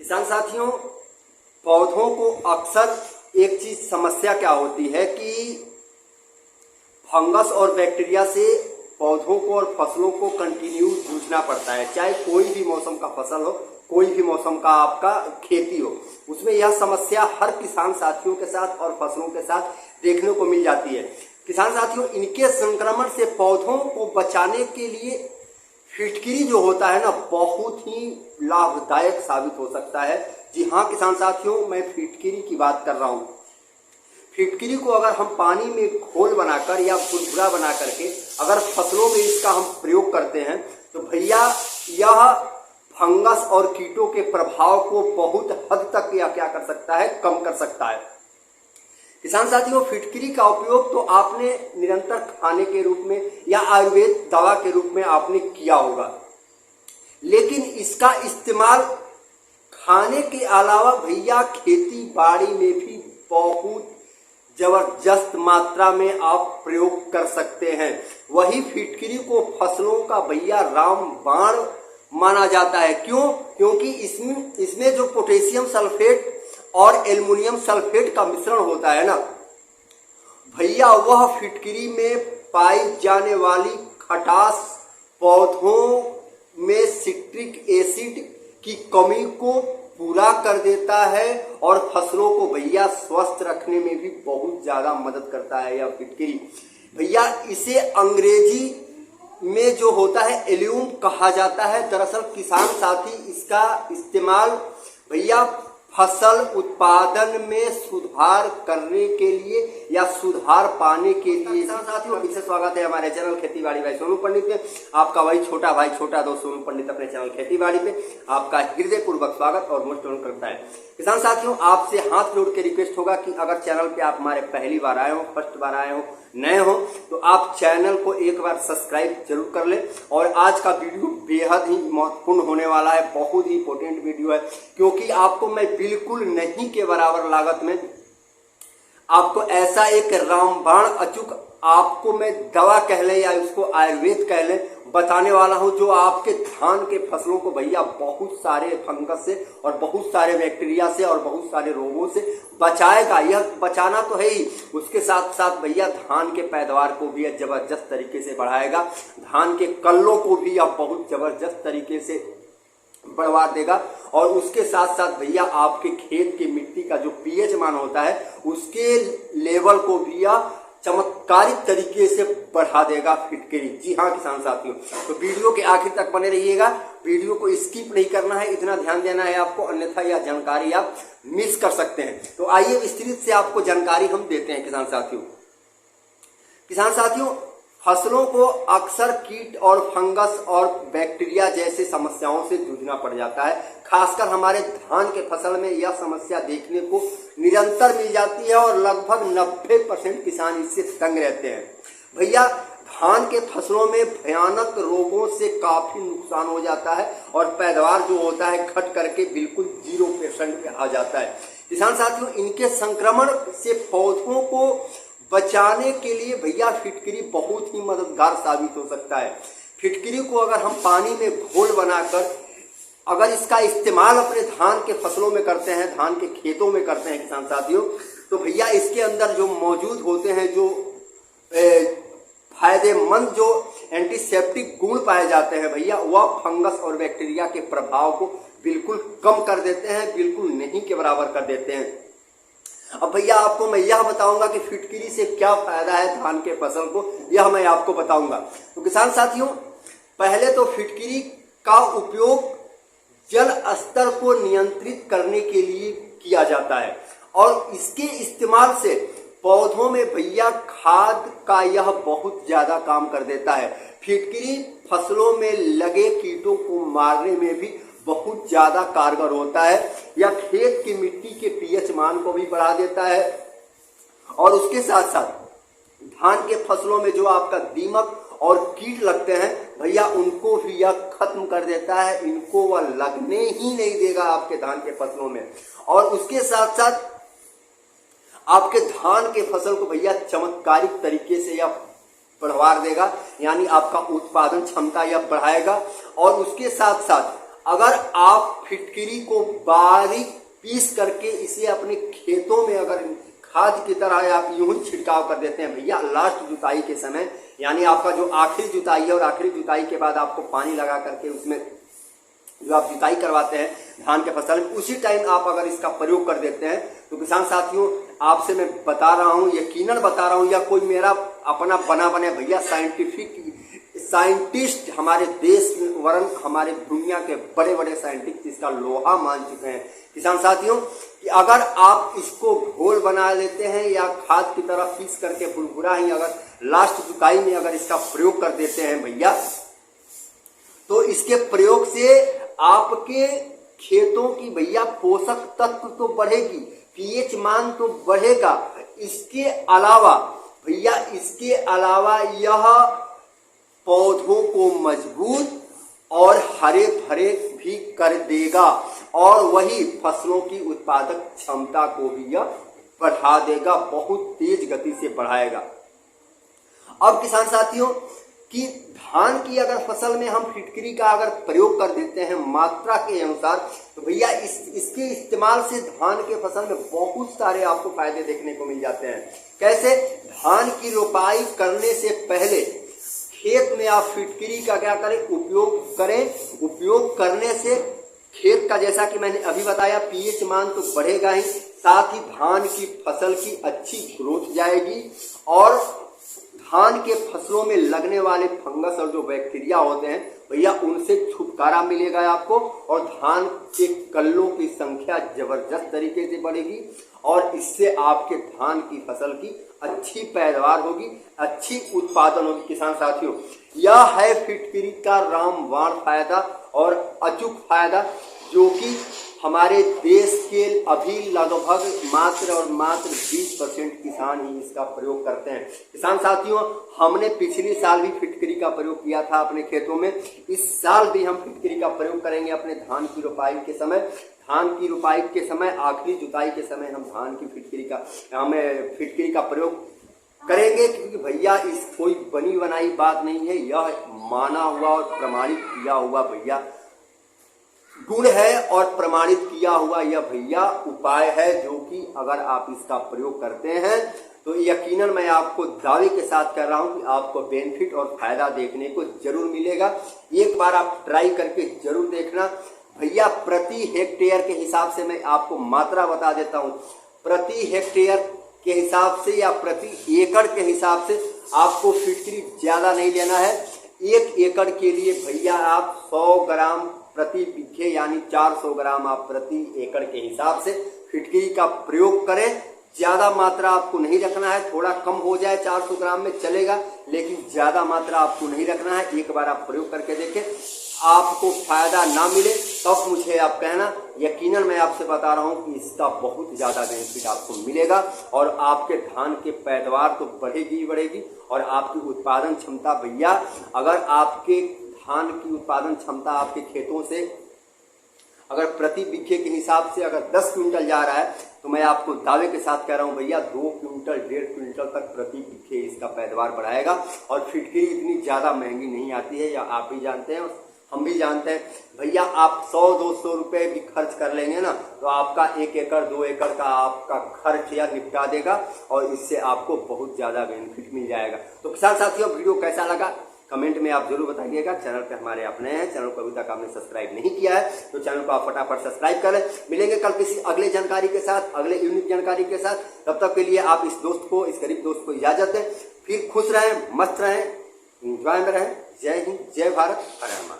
किसान साथियों, पौधों को अक्सर एक चीज समस्या क्या होती है कि फंगस और बैक्टीरिया से पौधों को और फसलों को कंटिन्यू जूझना पड़ता है। चाहे कोई भी मौसम का फसल हो, कोई भी मौसम का आपका खेती हो, उसमें यह समस्या हर किसान साथियों के साथ और फसलों के साथ देखने को मिल जाती है। किसान साथियों, इनके संक्रमण से पौधों को बचाने के लिए फिटकिरी जो होता है ना, बहुत ही लाभदायक साबित हो सकता है। जी हाँ किसान साथियों, मैं फिटकिरी की बात कर रहा हूँ। फिटकिरी को अगर हम पानी में घोल बनाकर या बुरबुरा बना करके अगर फसलों में इसका हम प्रयोग करते हैं तो भैया यह फंगस और कीटों के प्रभाव को बहुत हद तक यह क्या कर सकता है, कम कर सकता है। किसान साथियों, फिटकिरी का उपयोग तो आपने निरंतर खाने के रूप में या आयुर्वेद दवा के रूप में आपने किया होगा, लेकिन इसका इस्तेमाल खाने के अलावा भैया खेती बाड़ी में भी बहुत जबरदस्त मात्रा में आप प्रयोग कर सकते हैं। वही फिटकिरी को फसलों का भैया रामबाण माना जाता है। क्यों? क्योंकि इसमें जो पोटेशियम सल्फेट और एल्युमिनियम सल्फेट का मिश्रण होता है ना भैया, वह फिटकिरी में पाई जाने वाली खटास पौधों में सिट्रिक एसिड की कमी को पूरा कर देता है और फसलों को भैया स्वस्थ रखने में भी बहुत ज्यादा मदद करता है यह फिटकिरी। भैया इसे अंग्रेजी में जो होता है एल्यूम कहा जाता है। दरअसल किसान साथी इसका इस्तेमाल भैया फसल उत्पादन में सुधार करने के लिए या सुधार पाने के लिए। किसान साथियों, फिर से स्वागत है हमारे चैनल खेती बाड़ी भाई सोनू पंडित में। आपका वही छोटा भाई छोटा दोस्त सोनू पंडित अपने चैनल खेती बाड़ी पे आपका हृदय पूर्वक स्वागत और मोस्ट वेलकम करता है। किसान साथियों, आपसे हाथ जोड़ के रिक्वेस्ट होगा कि अगर चैनल पे आप हमारे पहली बार आए हो, फर्स्ट बार आए हो, नए हो, तो आप चैनल को एक बार सब्सक्राइब जरूर कर लें। और आज का वीडियो बेहद ही महत्वपूर्ण होने वाला है, बहुत ही इंपॉर्टेंट वीडियो है, क्योंकि आपको मैं बिल्कुल नहीं के बराबर लागत में आपको ऐसा एक रामबाण अचूक आपको मैं दवा कह ले या उसको आयुर्वेद कह ले बताने वाला हूं, जो आपके धान के फसलों को भैया बहुत सारे फंगस से और बहुत सारे बैक्टीरिया से और बहुत सारे रोगों से बचाएगा। यह बचाना तो है ही, उसके साथ साथ भैया धान के पैदावार को भी जबरदस्त तरीके से बढ़ाएगा, धान के कल्लों को भी अब बहुत जबरदस्त तरीके से बढ़वा देगा और उसके साथ साथ भैया आपके खेत की मिट्टी का जो पीएच मान होता है उसके लेवल को भी चमत्कारिक तरीके से बढ़ा देगा फिटकिरी। जी हाँ किसान साथियों, तो वीडियो के आखिर तक बने रहिएगा, वीडियो को स्किप नहीं करना है, इतना ध्यान देना है आपको, अन्यथा यह जानकारी आप मिस कर सकते हैं। तो आइए विस्तृत से आपको जानकारी हम देते हैं। किसान साथियों, फसलों को अक्सर कीट और फंगस और बैक्टीरिया जैसे समस्याओं से जूझना पड़ जाता है। खासकर हमारे धान के फसल में यह समस्या देखने को निरंतर मिल जाती है और लगभग 90% किसान इससे तंग रहते हैं। भैया धान के फसलों में भयानक रोगों से काफी नुकसान हो जाता है और पैदावार जो होता है घट करके बिल्कुल 0% पे आ जाता है। किसान साथियों, इनके संक्रमण से पौधों को बचाने के लिए भैया फिटकिरी बहुत ही मददगार साबित हो सकता है। फिटकिरी को अगर हम पानी में घोल बनाकर अगर इसका इस्तेमाल अपने धान के फसलों में करते हैं, धान के खेतों में करते हैं किसान साथियों, तो भैया इसके अंदर जो मौजूद होते हैं जो फायदेमंद जो एंटीसेप्टिक गुण पाए जाते हैं भैया, वह फंगस और बैक्टीरिया के प्रभाव को बिल्कुल कम कर देते हैं, बिल्कुल नहीं के बराबर कर देते हैं। अब भैया आपको मैं यह बताऊंगा कि फिटकिरी से क्या फायदा है धान के फसल को, यह मैं आपको बताऊंगा। तो किसान साथियों, पहले तो फिटकिरी का उपयोग जल स्तर को नियंत्रित करने के लिए किया जाता है और इसके इस्तेमाल से पौधों में भैया खाद का यह बहुत ज्यादा काम कर देता है। फिटकिरी फसलों में लगे कीटों को मारने में भी बहुत ज्यादा कारगर होता है। यह खेत की मिट्टी के पीएच मान को भी बढ़ा देता है और उसके साथ साथ धान के फसलों में जो आपका दीमक और कीट लगते हैं भैया उनको भी यह खत्म कर देता है, इनको वह लगने ही नहीं देगा आपके धान के फसलों में। और उसके साथ साथ आपके धान के फसल को भैया चमत्कारिक तरीके से यह बढ़वा देगा, यानी आपका उत्पादन क्षमता यह बढ़ाएगा। और उसके साथ साथ अगर आप फिटकरी को बारीक पीस करके इसे अपने खेतों में अगर खाद की तरह आप यूं ही छिड़काव कर देते हैं भैया, लास्ट जुताई के समय, यानी आपका जो आखिरी जुताई है और आखिरी जुताई के बाद आपको पानी लगा करके उसमें जो आप जुताई करवाते हैं धान के फसल में, उसी टाइम आप अगर इसका प्रयोग कर देते हैं तो किसान साथियों आपसे मैं बता रहा हूं, यकीनन बता रहा हूं, या कोई मेरा अपना बना बने भैया साइंटिस्ट हमारे देश वरन हमारे दुनिया के बड़े बड़े साइंटिस्ट इसका लोहा मान चुके हैं किसान साथियों, कि अगर आप इसको घोल बना लेते हैं या खाद की तरह पीस करके बुरबुरा ही अगर लास्ट जुताई में अगर इसका प्रयोग कर देते हैं भैया, तो इसके प्रयोग से आपके खेतों की भैया पोषक तत्व तो बढ़ेगी, पीएच मान तो बढ़ेगा, इसके अलावा यह पौधों को मजबूत और हरे भरे भी कर देगा और वही फसलों की उत्पादक क्षमता को भी यह बढ़ा देगा, बहुत तेज गति से बढ़ाएगा। अब किसान साथियों कि धान की अगर फसल में हम फिटकरी का अगर प्रयोग कर देते हैं मात्रा के अनुसार, तो भैया इसके इस्तेमाल से धान के फसल में बहुत सारे आपको फायदे देखने को मिल जाते हैं। कैसे? धान की रोपाई करने से पहले खेत में आप फिटकरी का क्या करें, उपयोग करने से खेत का, जैसा कि मैंने अभी बताया, पीएच मान तो बढ़ेगा ही, साथ ही धान की फसल की अच्छी ग्रोथ जाएगी और धान के फसलों में लगने वाले फंगस और जो बैक्टीरिया होते हैं भैया उनसे छुटकारा मिलेगा आपको और धान के कल्लों की संख्या जबरदस्त तरीके से बढ़ेगी और इससे आपके धान की फसल की अच्छी पैदावार होगी, अच्छी उत्पादन होगी। किसान साथियों यह है फिटकरी का रामबाण फायदा और अचूक फायदा, जो कि हमारे देश के अभी लगभग मात्र 20% किसान ही इसका प्रयोग करते हैं। किसान साथियों हमने पिछले साल भी फिटकरी का प्रयोग किया था अपने खेतों में, इस साल भी हम फिटकरी का प्रयोग करेंगे अपने धान की रोपाई के समय। धान की रोपाई के समय, आखिरी जुताई के समय हम धान की फिटकरी का प्रयोग करेंगे, क्योंकि भैया इस कोई बनी बनाई बात नहीं है, यह माना हुआ और प्रमाणित किया हुआ भैया गुण है और प्रमाणित किया हुआ यह भैया उपाय है, जो कि अगर आप इसका प्रयोग करते हैं तो यकीनन मैं आपको दावे के साथ कह रहा हूं कि आपको बेनिफिट और फायदा देखने को जरूर मिलेगा। एक बार आप ट्राई करके जरूर देखना भैया। प्रति हेक्टेयर के हिसाब से मैं आपको मात्रा बता देता हूं, प्रति हेक्टेयर के हिसाब से या प्रति एकड़ के हिसाब से आपको फिटकरी ज्यादा नहीं लेना है। 1 एकड़ के लिए भैया आप 100 ग्राम प्रति बीघे यानी 400 ग्राम आप प्रति एकड़ के हिसाब से फिटकरी का प्रयोग करें। ज्यादा मात्रा आपको नहीं रखना है, थोड़ा कम हो जाए 400 ग्राम में चलेगा, लेकिन ज्यादा मात्रा आपको नहीं रखना है। एक बार आप प्रयोग करके देखें, आपको फायदा ना मिले तब मुझे आप कहना, यकीनन मैं आपसे बता रहा हूं कि इसका बहुत ज्यादा बेनिफिट आपको मिलेगा और आपके धान के पैदावार तो बढ़ेगी ही बढ़ेगी और आपकी उत्पादन क्षमता भैया, अगर आपके धान की उत्पादन क्षमता आपके खेतों से अगर प्रति बीघे के हिसाब से अगर 10 क्विंटल जा रहा है, तो मैं आपको दावे के साथ कह रहा हूं भैया 2 क्विंटल 1.5 क्विंटल तक प्रति बीघे इसका पैदावार बढ़ाएगा। और फिटकरी इतनी ज्यादा महंगी नहीं आती है, या आप भी जानते हैं हम भी जानते हैं भैया। आप 100-200 रुपए भी खर्च कर लेंगे ना, तो आपका 1 एकड़ 2 एकड़ का आपका खर्च या निपटा देगा और इससे आपको बहुत ज्यादा बेनिफिट मिल जाएगा। तो किसान साथियों वीडियो कैसा लगा कमेंट में आप जरूर बताइएगा। चैनल पे हमारे अपने हैं, चैनल को अभी तक आपने सब्सक्राइब नहीं किया है तो चैनल को आप फटाफट सब्सक्राइब करें। मिलेंगे कल किसी अगले जानकारी के साथ, अगले यूनिक जानकारी के साथ। तब तक के लिए आप इस गरीब दोस्त को इजाजत दें। फिर खुश रहें, मस्त रहें, एंजॉय में रहें। जय हिंद, जय भारत, हरे राम।